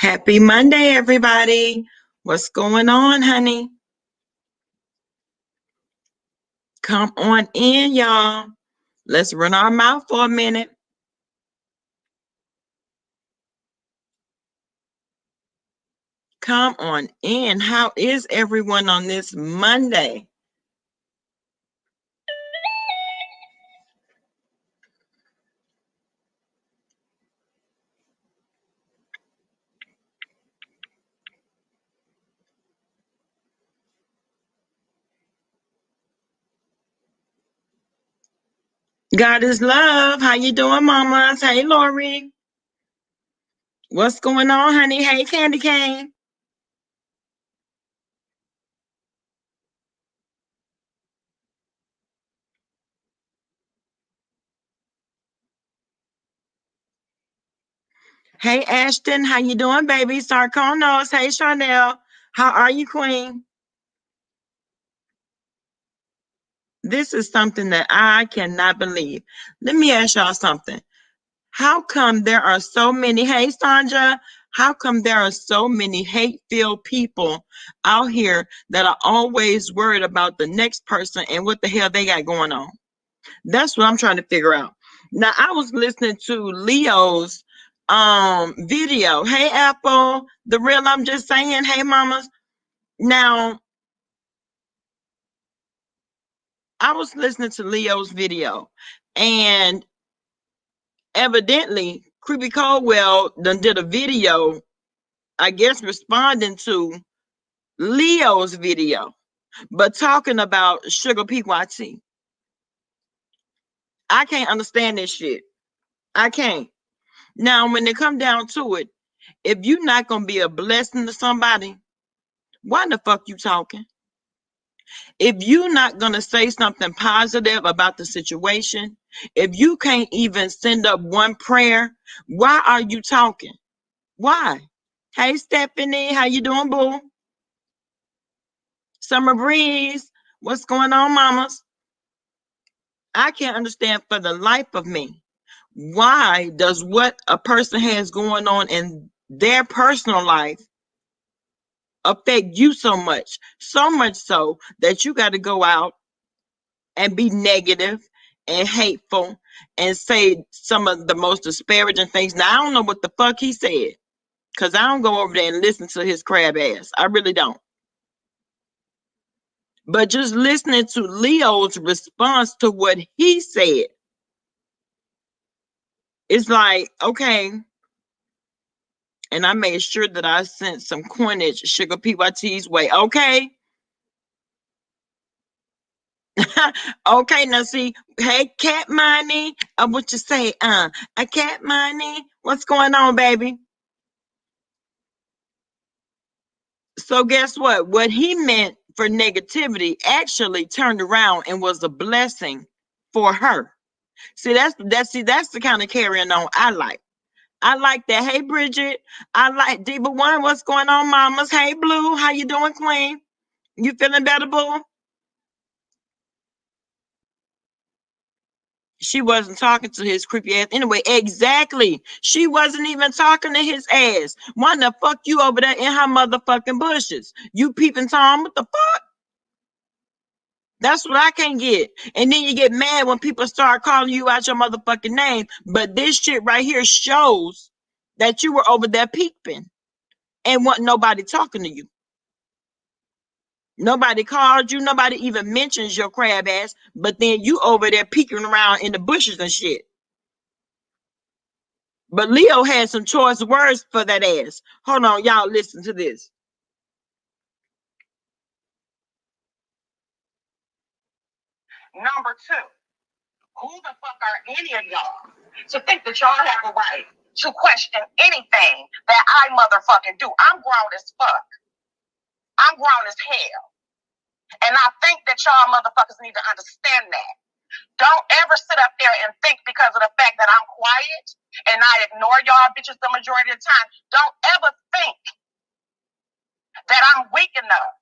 Happy Monday, everybody. What's going on, honey? Come on in, y'all. Let's run our mouth for a minute. Come on in. How is everyone on this Monday? God is love. How you doing, mamas? Hey, Lori. What's going on, honey? Hey, Candy Cane. Hey, Ashton. How you doing, baby? Sarkonos. Hey, Chanel. How are you, Queen? This is something that I cannot believe. Let me ask y'all something. How come there are so many, hey Sandra, how come there are so many hate-filled people out here that are always worried about the next person and what the hell they got going on? That's what I'm trying to figure out. Now, I was listening to Leo's video. Hey Apple, the real I'm just saying, hey mamas. Now, I was listening to Leo's video, and evidently Creepy Caldwell done did a video, I guess, responding to Leo's video, but talking about Sugar PYT. I can't understand this shit. I can't. Now, when they come down to it, if you're not gonna be a blessing to somebody, why the fuck you talking? If you're not gonna say something positive about the situation, if you can't even send up one prayer, why are you talking? Why? Hey Stephanie, how you doing, boo? Summer Breeze, what's going on, mamas? I can't understand for the life of me, why does what a person has going on in their personal life affect you so much? So much so that you got to go out and be negative and hateful and say some of the most disparaging things. Now, I don't know what the fuck he said, because I don't go over there and listen to his crab ass. I really don't. But just listening to Leo's response to what he said, it's like, okay. And I made sure that I sent some coinage Sugar PYT's way. Okay. Okay, now see, hey Cat Money, what you say? A Cat Money, what's going on, baby? So guess what? What he meant for negativity actually turned around and was a blessing for her. See, that's the kind of carrying on I like. I like that. Hey Bridget, I like Diva One. What's going on, mamas? Hey Blue, how you doing, Queen? You feeling better, boo? She wasn't talking to his creepy ass anyway. Exactly. She wasn't even talking to his ass. Why the fuck you over there in her motherfucking bushes? You peeping Tom? What the fuck? That's what I can't get. And then you get mad when people start calling you out your motherfucking name. But this shit right here shows that you were over there peeping and wasn't nobody talking to you. Nobody called you. Nobody even mentions your crab ass. But then you over there peeking around in the bushes and shit. But Leo had some choice words for that ass. Hold on, y'all, listen to this. Number two, who the fuck are any of y'all to think that y'all have a right to question anything that I motherfucking do? I'm grown as fuck. I'm grown as hell. And I think that y'all motherfuckers need to understand that. Don't ever sit up there and think because of the fact that I'm quiet and I ignore y'all bitches the majority of the time. Don't ever think that I'm weak enough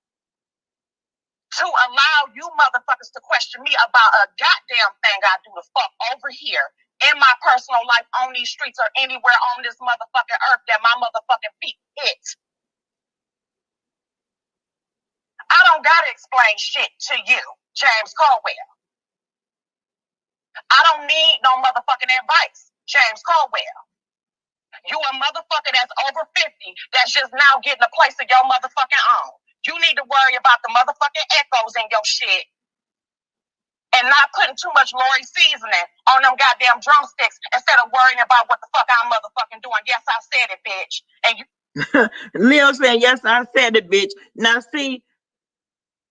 to allow you motherfuckers to question me about a goddamn thing I do the fuck over here in my personal life on these streets or anywhere on this motherfucking earth that my motherfucking feet hit. I don't gotta explain shit to you, James Caldwell. I don't need no motherfucking advice, James Caldwell. You a motherfucker that's over 50 that's just now getting a place of your motherfucking own. You need to worry about the motherfucking echoes in your shit and not putting too much Lori seasoning on them goddamn drumsticks instead of worrying about what the fuck I'm motherfucking doing. Yes, I said it, bitch. And you Leo said, yes, I said it, bitch. Now see,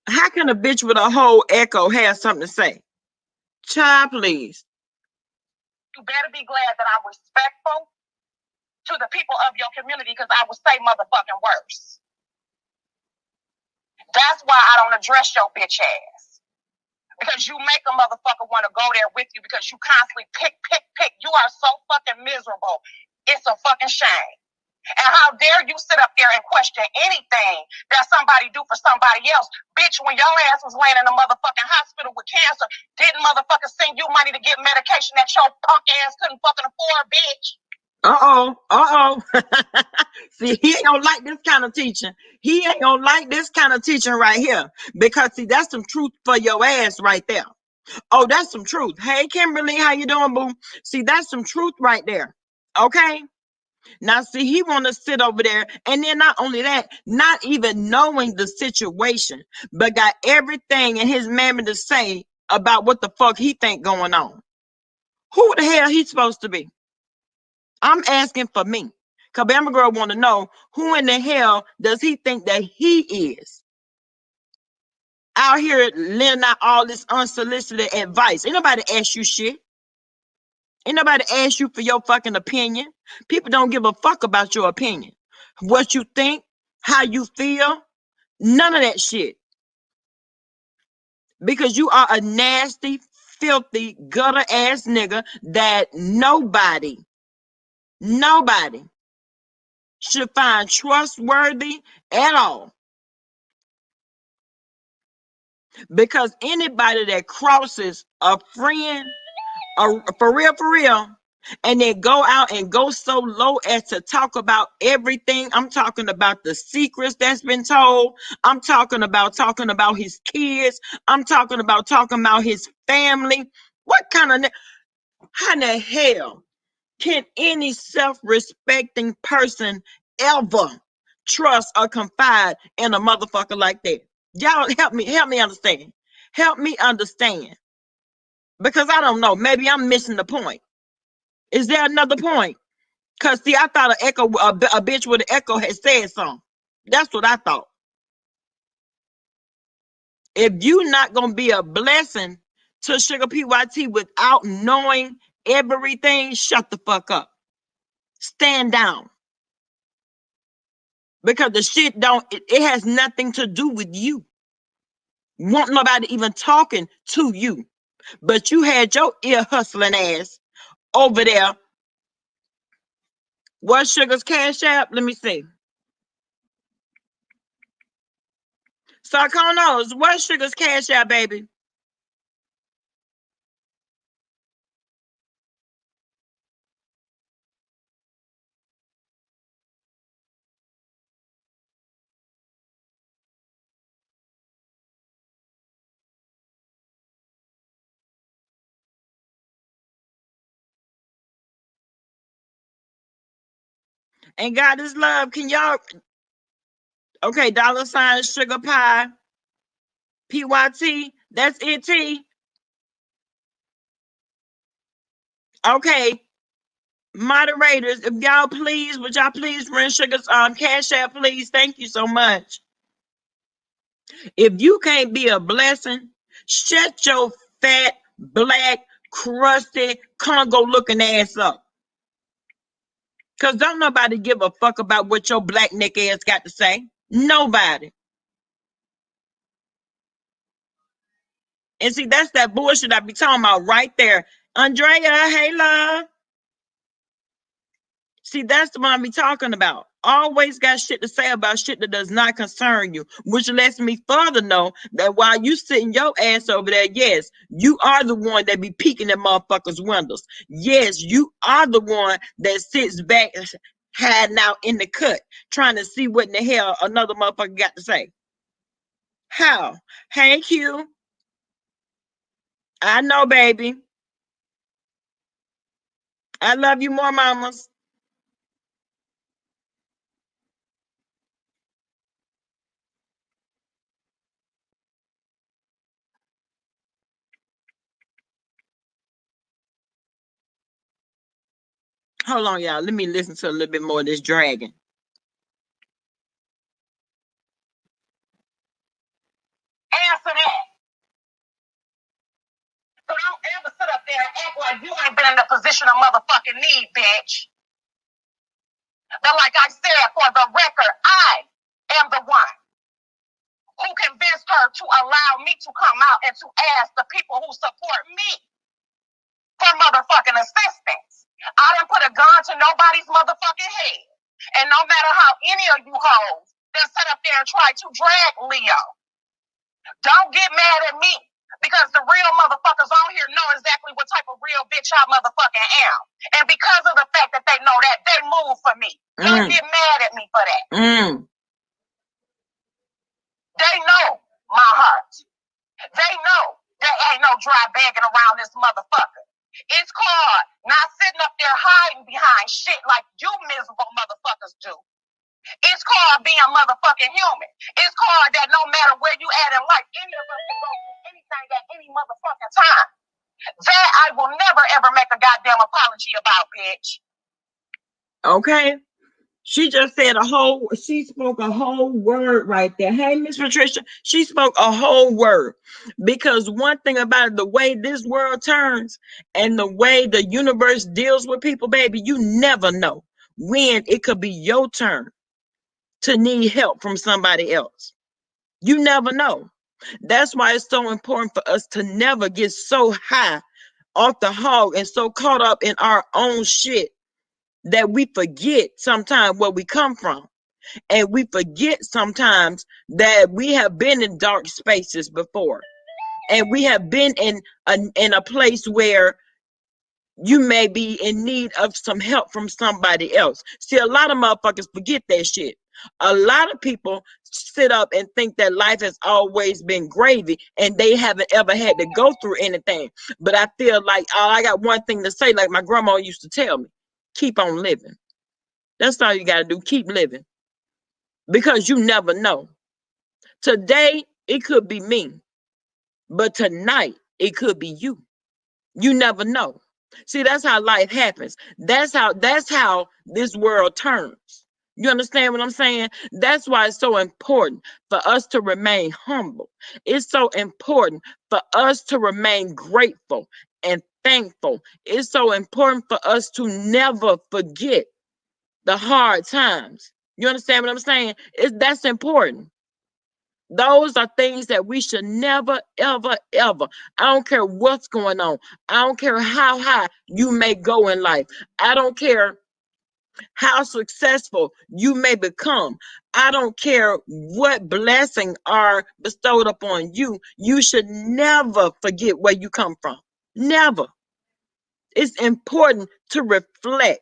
how can a bitch with a whole echo have something to say? Child, please. You better be glad that I'm respectful to the people of your community, because I would say motherfucking worse. That's why I don't address your bitch ass. Because you make a motherfucker want to go there with you because you constantly pick. You are so fucking miserable. It's a fucking shame. And how dare you sit up there and question anything that somebody do for somebody else? Bitch, when your ass was laying in a motherfucking hospital with cancer, didn't motherfucker send you money to get medication that your punk ass couldn't fucking afford, bitch? See, he ain't gonna like this kind of teaching. He ain't gonna like this kind of teaching right here. Because see, that's some truth for your ass right there. Oh, that's some truth. Hey, Kimberly, how you doing, boo? See, that's some truth right there. Okay? Now, see, he want to sit over there, and then not only that, not even knowing the situation, but got everything in his memory to say about what the fuck he think going on. Who the hell he supposed to be? I'm asking for me. Because Bama Girl want to know, who in the hell does he think that he is? Out here lending out all this unsolicited advice. Ain't nobody ask you shit. Ain't nobody ask you for your fucking opinion. People don't give a fuck about your opinion. What you think, how you feel, none of that shit. Because you are a nasty, filthy, gutter ass nigga that nobody should find trustworthy at all. Because anybody that crosses a friend, for real, and then go out and go so low as to talk about everything. I'm talking about the secrets that's been told. I'm talking about his kids. I'm talking about his family. What kind of, how in the hell can any self-respecting person ever trust or confide in a motherfucker like that? Y'all help me understand. Help me understand. Because I don't know. Maybe I'm missing the point. Is there another point? Because, see, I thought a bitch with an echo had said something. That's what I thought. If you not going to be a blessing to Sugar PYT without knowing everything, shut the fuck up. Stand down. Because the shit it has nothing to do with you. Want nobody even talking to you. But you had your ear hustling ass over there. What's Sugar's Cash App? Let me see. Sarkonos, what's Sugar's Cash App, baby? And God is love. Can y'all? Okay, $ Sugar Pie PYT. That's it. T. Okay, moderators, if y'all please, would y'all please run Sugar's Cash App, please? Thank you so much. If you can't be a blessing, shut your fat, black, crusty, Congo looking ass up. Because don't nobody give a fuck about what your black neck ass got to say. Nobody. And see, that's that bullshit I be talking about right there. Andrea, hey love. See, that's the one I be talking about. Always got shit to say about shit that does not concern you, which lets me further know that while you sitting your ass over there, yes, you are the one that be peeking at motherfuckers' windows. Yes, you are the one that sits back hiding out in the cut, trying to see what in the hell another motherfucker got to say. How? Hey, Q. I know, baby. I love you more, mamas. Hold on, y'all. Let me listen to a little bit more of this dragon. Answer that. So don't ever sit up there and act like you ain't been in a position of motherfucking need, bitch. But like I said, for the record, I am the one who convinced her to allow me to come out and to ask the people who support me for motherfucking assistance. I didn't put a gun to nobody's motherfucking head. And no matter how any of you hoes that sit up there and try to drag Leo, don't get mad at me. Because the real motherfuckers on here know exactly what type of real bitch I motherfucking am. And because of the fact that they know that, they move for me. Don't get mad at me for that. They know my heart. They know there ain't no dry bagging around this motherfucker. It's called not sitting up there hiding behind shit like you miserable motherfuckers do. It's called being motherfucking human. It's called that no matter where you at in life, any of us can go through anything at any motherfucking time. That I will never ever make a goddamn apology about, bitch. Okay. She just said she spoke a whole word right there. Hey, Miss Patricia, she spoke a whole word. Because one thing about it, the way this world turns and the way the universe deals with people, baby, you never know when it could be your turn to need help from somebody else. You never know. That's why it's so important for us to never get so high off the hog and so caught up in our own shit that we forget sometimes where we come from. And we forget sometimes that we have been in dark spaces before. And we have been in a place where you may be in need of some help from somebody else. See, a lot of motherfuckers forget that shit. A lot of people sit up and think that life has always been gravy and they haven't ever had to go through anything. But I feel like I got one thing to say, like my grandma used to tell me, keep on living. That's all you got to do. Keep living. Because you never know. Today, it could be me. But tonight, it could be you. You never know. See, that's how life happens. That's how this world turns. You understand what I'm saying? That's why it's so important for us to remain humble. It's so important for us to remain grateful and thankful. It's so important for us to never forget the hard times. You understand what I'm saying? That's important. Those are things that we should never, ever, ever. I don't care what's going on. I don't care how high you may go in life. I don't care how successful you may become. I don't care what blessings are bestowed upon you. You should never forget where you come from. Never. It's important to reflect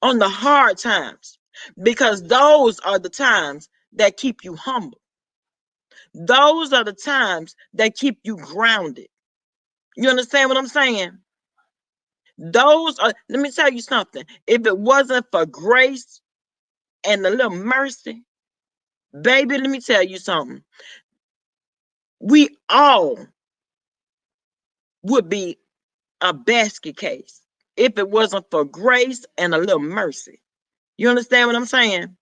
on the hard times because those are the times that keep you humble. Those are the times that keep you grounded. You understand what I'm saying? Let me tell you something. If it wasn't for grace and a little mercy, baby, let me tell you something. We all would be a basket case if it wasn't for grace and a little mercy. You understand what I'm saying?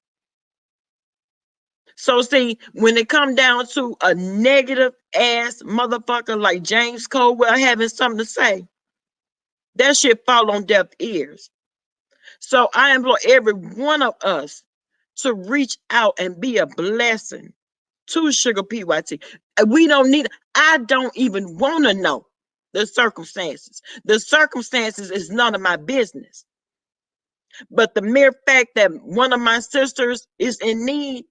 So see, when it come down to a negative ass motherfucker like James Colwell having something to say, that shit fall on deaf ears. So I implore every one of us to reach out and be a blessing to Sugar PYT. We don't need, I don't even want to know the circumstances. The circumstances is none of my business. But the mere fact that one of my sisters is in need,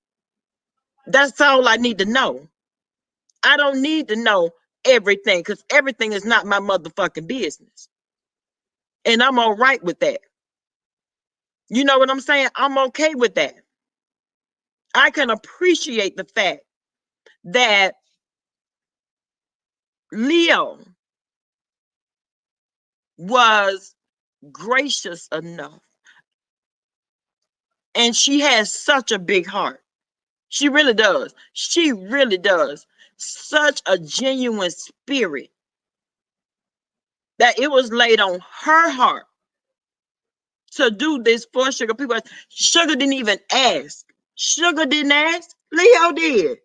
that's all I need to know. I don't need to know everything because everything is not my motherfucking business. And I'm all right with that. You know what I'm saying? I'm okay with that. I can appreciate the fact that Leo was gracious enough. And she has such a big heart. She really does. She really does. Such a genuine spirit that it was laid on her heart to do this for Sugar. People, Sugar didn't even ask. Sugar didn't ask. Leo did.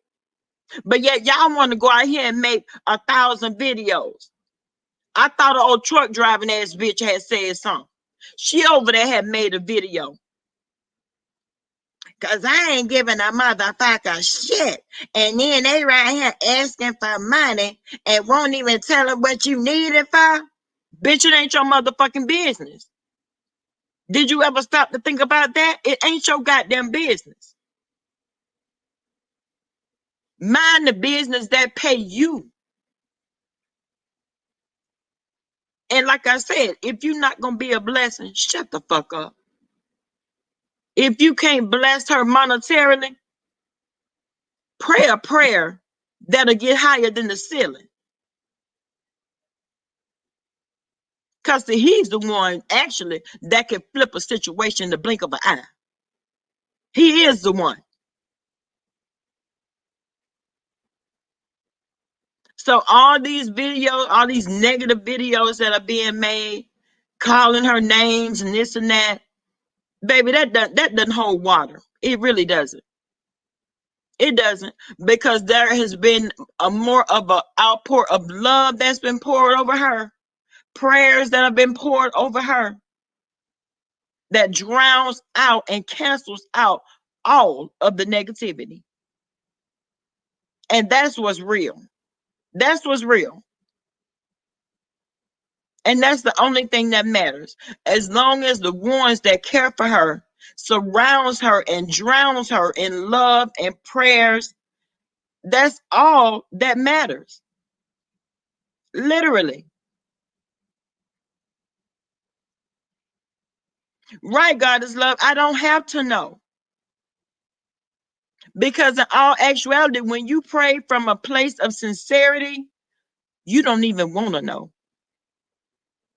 But yet y'all want to go out here and make 1,000 videos. I thought an old truck driving ass bitch had said something. She over there had made a video. Cause I ain't giving a motherfucker shit. And then they right here asking for money and won't even tell them what you need it for. Bitch, it ain't your motherfucking business. Did you ever stop to think about that? It ain't your goddamn business. Mind the business that pay you. And like I said, if you're not going to be a blessing, shut the fuck up. If you can't bless her monetarily, pray a prayer that'll get higher than the ceiling. Because he's the one, actually, that can flip a situation in the blink of an eye. He is the one. So all these videos, all these negative videos that are being made, calling her names and this and that, baby, that doesn't hold water. It really doesn't. It doesn't, because there has been a more of an outpour of love that's been poured over her, prayers that have been poured over her, that drowns out and cancels out all of the negativity. And that's what's real. That's what's real. And that's the only thing that matters. As long as the ones that care for her surrounds her and drowns her in love and prayers, that's all that matters. Literally. Right, God is love. I don't have to know. Because in all actuality, when you pray from a place of sincerity, you don't even want to know.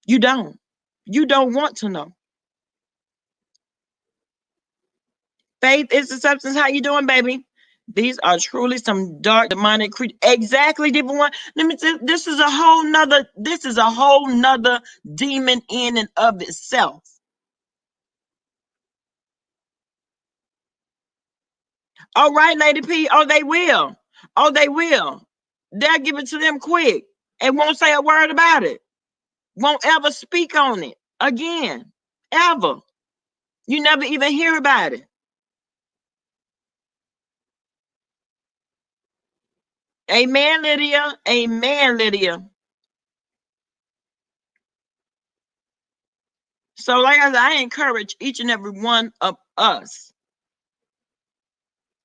You don't. You don't want to know. Faith is the substance. How you doing, baby? These are truly some dark demonic creatures. Exactly, different one. Let me tell you, this is a whole nother demon in and of itself. All right, Lady P. Oh, they will. Oh, they will. They'll give it to them quick and won't say a word about it. Won't ever speak on it again. Ever. You never even hear about it. Amen, Lydia. Amen, Lydia. So, like I said, I encourage each and every one of us,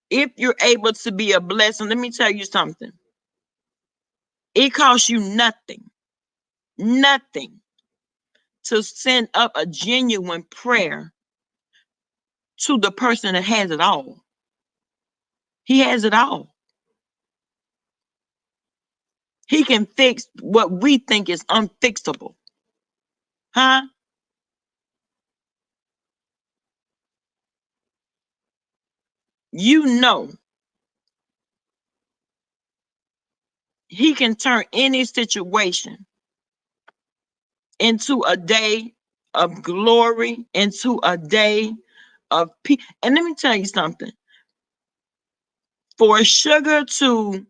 if you're able to be a blessing, let me tell you something. It costs you nothing, nothing to send up a genuine prayer to the person that has it all. He has it all. He can fix what we think is unfixable. Huh? You know, he can turn any situation into a day of glory, into a day of peace. And let me tell you something. For Sugar to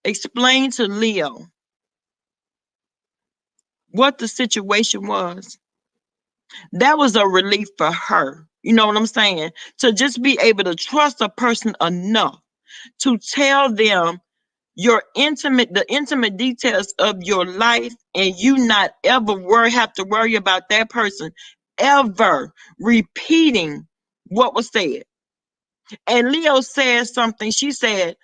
explain to Leo what the situation was, that was a relief for her. You know what I'm saying? To just be able to trust a person enough to tell them the intimate details of your life, and you not ever have to worry about that person ever repeating what was said. And Leo said something. She said,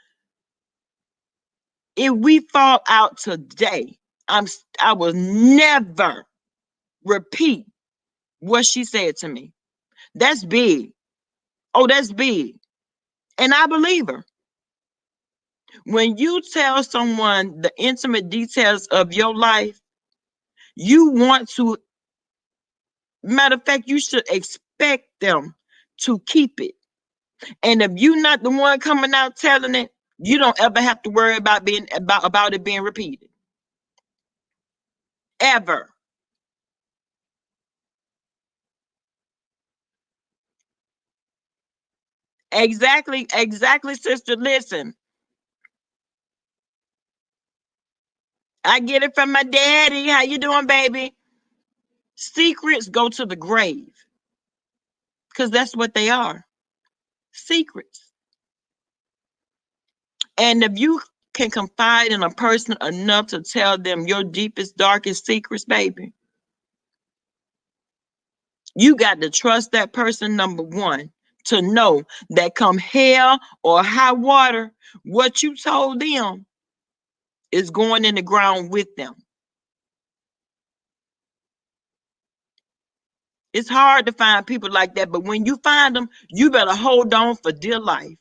if we fall out today, I will never repeat what she said to me. That's big. Oh, that's big. And I believe her. When you tell someone the intimate details of your life, you want to, matter of fact, you should expect them to keep it. And if you're not the one coming out telling it, you don't ever have to worry about it being repeated. Ever. Exactly, sister. Listen, I get it from my daddy. How you doing, baby? Secrets go to the grave because that's what they are. Secrets. And if you can confide in a person enough to tell them your deepest, darkest secrets, baby, you got to trust that person, number one, to know that come hell or high water, what you told them is going in the ground with them. It's hard to find people like that, but when you find them, you better hold on for dear life.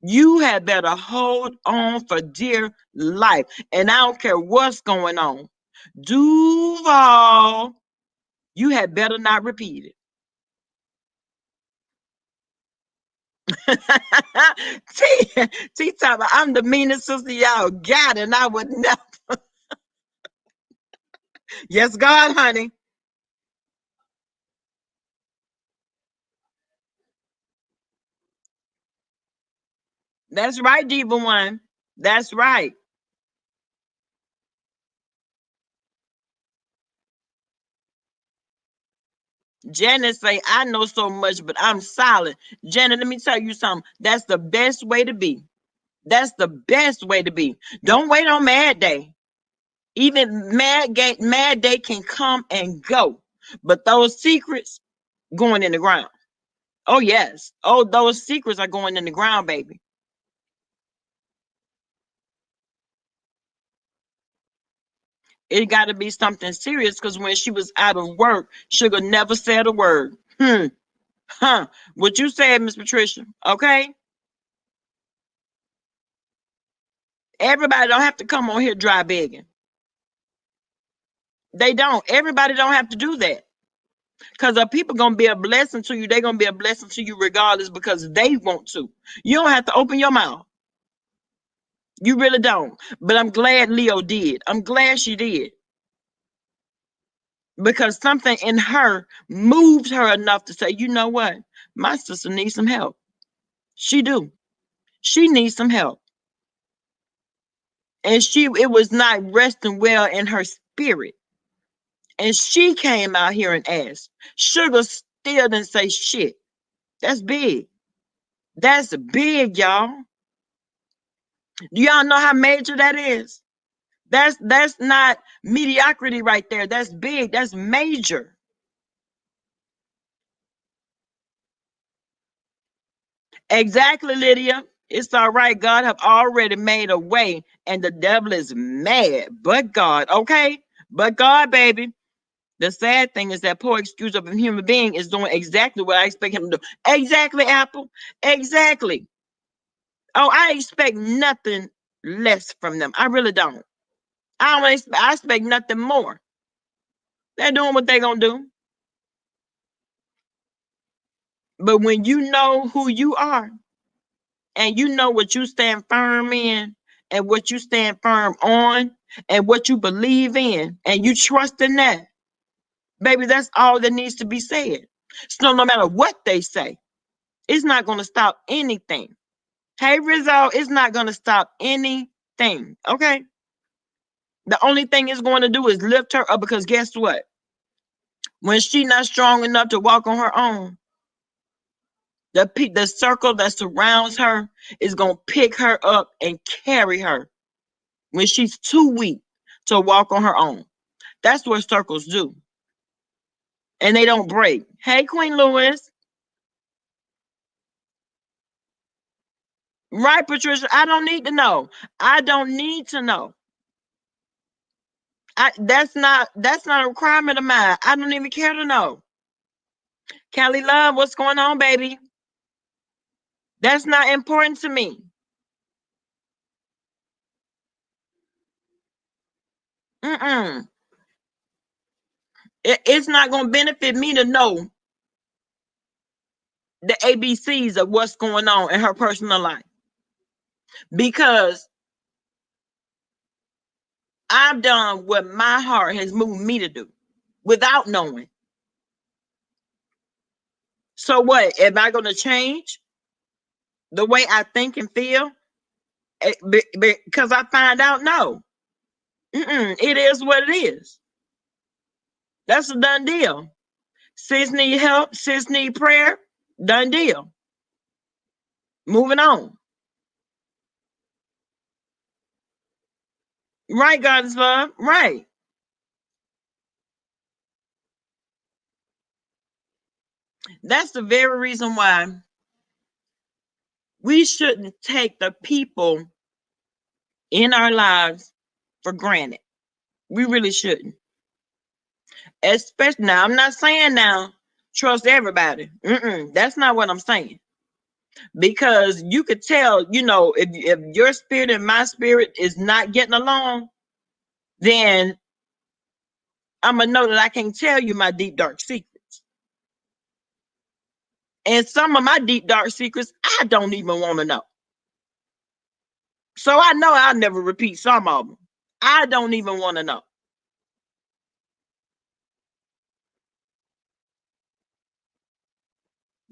You had better hold on for dear life. And I don't care what's going on. Duval, you had better not repeat it. T Top, I'm the meanest sister y'all got, and I would never. Yes, God, honey. That's right, Diva One. That's right. Janet say, I know so much, but I'm silent. Janet, let me tell you something. That's the best way to be. That's the best way to be. Don't wait on Mad Day. Even Mad Day can come and go. But those secrets going in the ground. Oh, yes. Oh, those secrets are going in the ground, baby. It got to be something serious because when she was out of work, Sugar never said a word. Huh. What you said, Miss Patricia. Okay? Everybody don't have to come on here dry begging. They don't. Everybody don't have to do that. Because if people gonna be a blessing to you, they're gonna be a blessing to you regardless because they want to. You don't have to open your mouth. You really don't. But I'm glad Leo did. I'm glad she did. Because something in her moved her enough to say, you know what? My sister needs some help. She do. She needs some help. And it was not resting well in her spirit. And she came out here and asked. Sugar still didn't say shit. That's big. That's big, y'all. Do y'all know how major that is? That's not mediocrity right there. That's big. That's major. Exactly, Lydia. It's all right. God have already made a way, and the devil is mad. But God, okay? But God, baby. The sad thing is that poor excuse of a human being is doing exactly what I expect him to do. Exactly, Apple. Exactly. Oh, I expect nothing less from them. I really don't. I expect nothing more. They're doing what they're gonna do. But when you know who you are and you know what you stand firm in and what you stand firm on and what you believe in and you trust in that, baby, that's all that needs to be said. So no matter what they say, it's not gonna stop anything. Hey Rizzo, it's not gonna stop anything. Okay. The only thing it's going to do is lift her up because guess what? When she not strong enough to walk on her own, The circle that surrounds her is going to pick her up and carry her when she's too weak to walk on her own. That's what circles do. And they don't break. Hey, Queen Lewis. Right, Patricia. I don't need to know. I don't need to know. That's not a requirement of mine. I don't even care to know. Callie Love, what's going on, baby? That's not important to me. Mm-mm. It's not going to benefit me to know the ABCs of what's going on in her personal life, because I've done what my heart has moved me to do without knowing. So what? Am I going to change the way I think and feel because I find out? No. It is what it is. That's a done deal. Sis need help. Sis need prayer. Done deal. Moving on. Right, God's love. Right. That's the very reason why we shouldn't take the people in our lives for granted. We really shouldn't. Especially now, I'm not saying now trust everybody. That's not what I'm saying. Because you could tell, if your spirit and my spirit is not getting along, then I'm gonna know that I can't tell you my deep dark secrets. And some of my deep dark secrets I don't even want to know. So I know I'll never repeat some of them. I don't even want to know.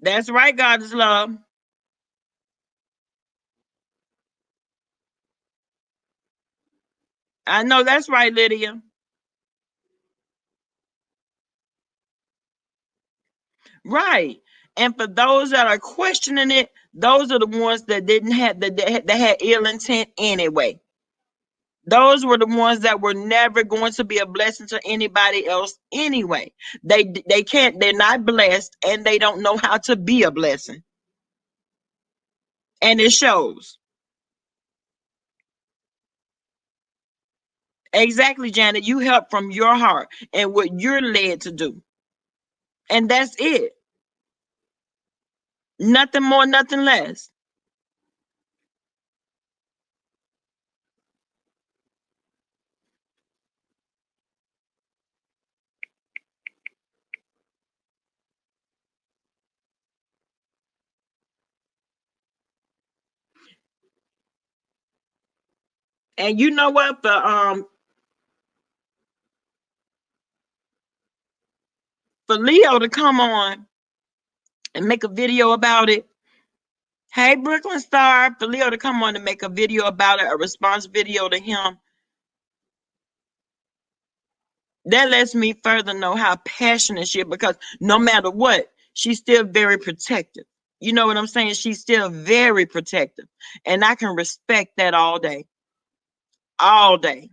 That's right, God is love. I know that's right, Lydia. Right. And for those that are questioning it, those are the ones that didn't have that had ill intent anyway. Those were the ones that were never going to be a blessing to anybody else anyway. They can't, they're not blessed, and they don't know how to be a blessing. And it shows. Exactly, Janet. You help from your heart and what you're led to do. And that's it. Nothing more, nothing less. And you know what? For Leo to come on and make a video about it. Hey, Brooklyn Star, for Leo to come on and make a video about it, a response video to him, that lets me further know how passionate she is, because no matter what, she's still very protective. You know what I'm saying? She's still very protective. And I can respect that all day. All day.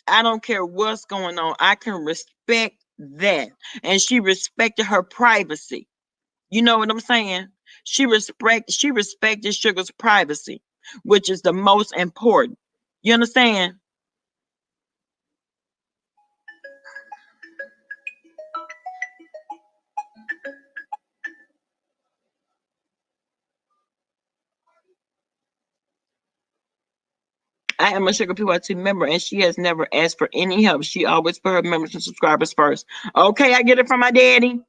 I don't care what's going on. I can respect that. And she respected her privacy. You know what I'm saying? She respected Sugar's privacy, which is the most important. You understand? I am a Sugar PYT member, and she has never asked for any help. She always put her members and subscribers first. Okay, I get it from my daddy.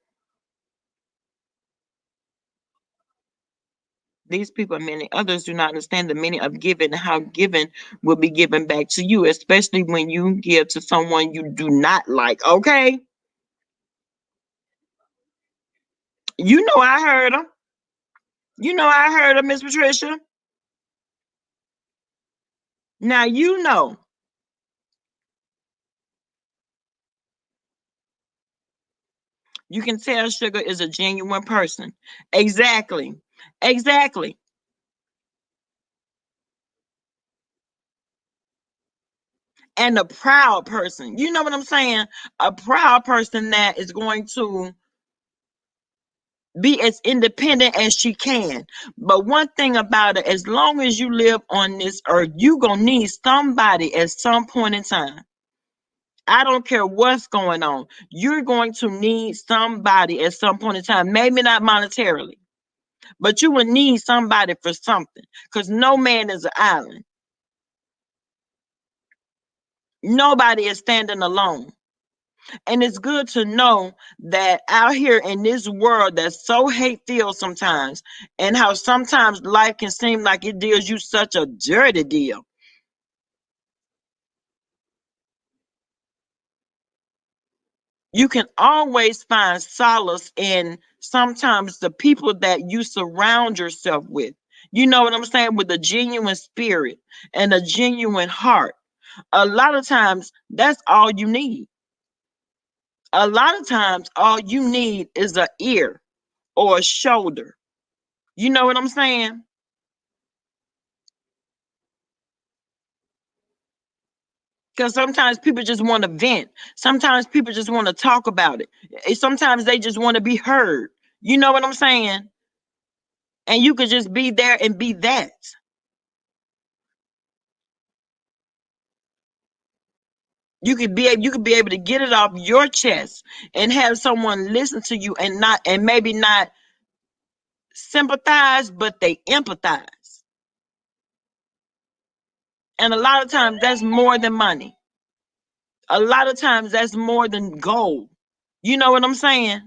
These people and many others do not understand the meaning of giving and how giving will be given back to you, especially when you give to someone you do not like. Okay? You know I heard her. You know I heard her, Miss Patricia. Now you know. You can tell Sugar is a genuine person. Exactly. Exactly. And a proud person. You know what I'm saying? A proud person that is going to be as independent as she can. But one thing about it, as long as you live on this earth, you gonna need somebody at some point in time. I don't care what's going on. You're going to need somebody at some point in time. Maybe not monetarily, but you will need somebody for something. Because no man is an island. Nobody is standing alone. And it's good to know that out here in this world that's so hate filled sometimes, and how sometimes life can seem like it deals you such a dirty deal. You can always find solace in sometimes the people that you surround yourself with. You know what I'm saying? With a genuine spirit and a genuine heart. A lot of times, that's all you need. A lot of times, all you need is an ear or a shoulder. You know what I'm saying? Because sometimes people just want to vent. Sometimes people just want to talk about it. Sometimes they just want to be heard. You know what I'm saying? And you could just be there and be that. You could be able to get it off your chest and have someone listen to you and maybe not sympathize, but they empathize. And a lot of times that's more than money. A lot of times that's more than gold. You know what I'm saying?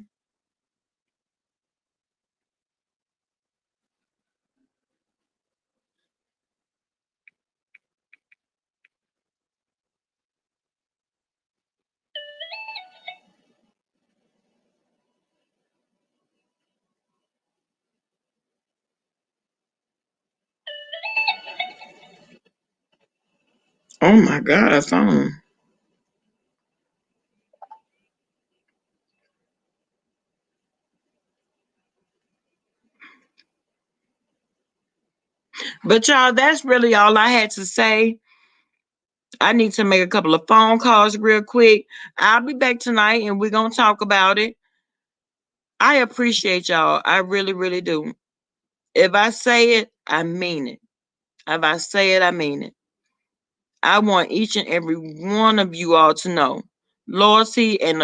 Oh my God, phone. But y'all, that's really all I had to say. I need to make a couple of phone calls real quick. I'll be back tonight and we're going to talk about it. I appreciate y'all. I really, really do. If I say it, I mean it. If I say it, I mean it. I want each and every one of you all to know loyalty and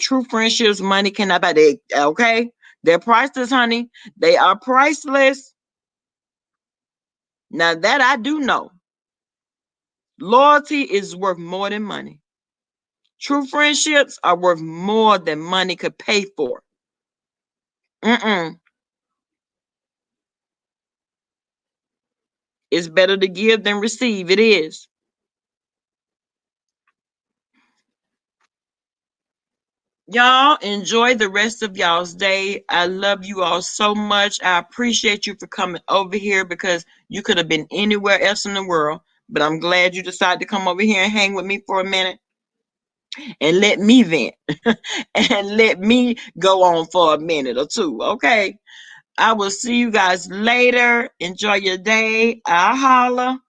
true friendships, money cannot buy. They okay? They're priceless, honey. They are priceless. Now that I do know. Loyalty is worth more than money. True friendships are worth more than money could pay for. Mm-mm. It's better to give than receive. It is. Y'all enjoy the rest of y'all's day. I love you all so much. I appreciate you for coming over here because you could have been anywhere else in the world. But I'm glad you decided to come over here and hang with me for a minute and let me vent and let me go on for a minute or two. Okay. I will see you guys later. Enjoy your day. I'll holla.